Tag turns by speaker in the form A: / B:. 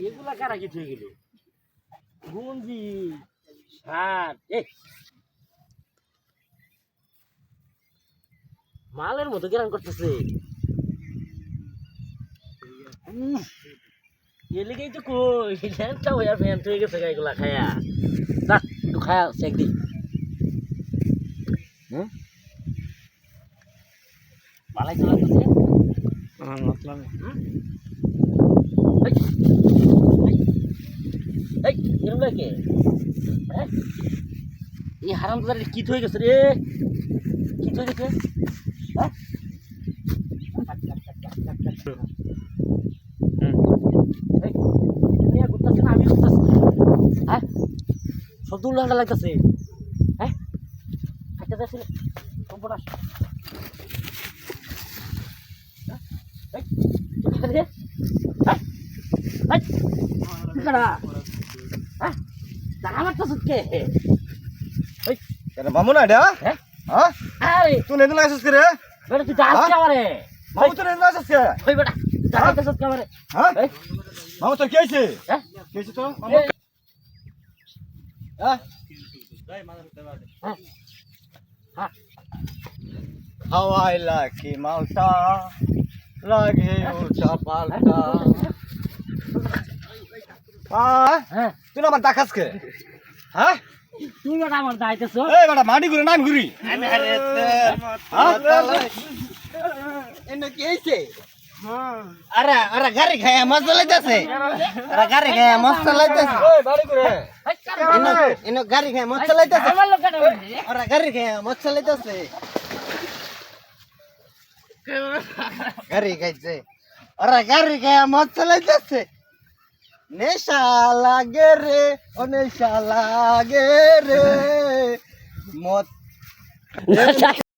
A: এগুলা কারা কিছু হয়ে গেল গুঞ্জি হাট মালের মতো গ্রাম করতেছে এলিগেই তো কই ল্যাংটা হইয়া ফ্যান হয়ে গেছে এগুলা খায়া যাক একটু খায়া চেক দি পালাই চলে আসতেছে এরম লাগে হ্যাঁ এই হারাম দাদার কি হয়ে গেছে রে কি হয়ে গেছে হ্যাঁ আমি করতেছি হ্যাঁ শব্দ উল্লাটা লাগতেছে হ্যাঁ একটা দেখছিলে কম্পোটাস
B: মামু না এটা হ্যাঁ তুই নেদে লাগাইছিস কে রে
A: বেটা তুই যাস কে আমারে
B: মামু তুই নেদে লাগাইছিস কে
A: ওই বেটা যাইতেছস কে আমারে
B: হ্যাঁ মামু তোর কি হইছে
A: হ্যাঁ
B: কি হইছে তো মামু হ্যাঁ
A: হ্যাঁ
B: হাওয়াই লাকি মালটা লাগে উল্টা পাল্টা
A: হ্যাঁ
B: তুই আমার ডাকাস কে হ্যাঁ
A: তুই বেটা আমার যাইতেছ
B: এই বেটা মাটি ঘুরে নাম ঘুরি
C: এনে কি হইছে আরে আরে গাড়ি খায়া মস্ত লাইতাছে আরে গাড়ি খায়া মস্ত লাইতাছে
B: ওই বাড়ি ঘুরে
C: এনে গাড়ি খায়া মস্ত লাইতাছে
A: আমার লোক কাটা
C: আরে গাড়ি খায়া মস্ত লাইতাছে গাড়ি খাইছে আরে গাড়ি খায়া মস্ত লাইতাছে নেশা লাগে রে ও নেশা লাগে রে মত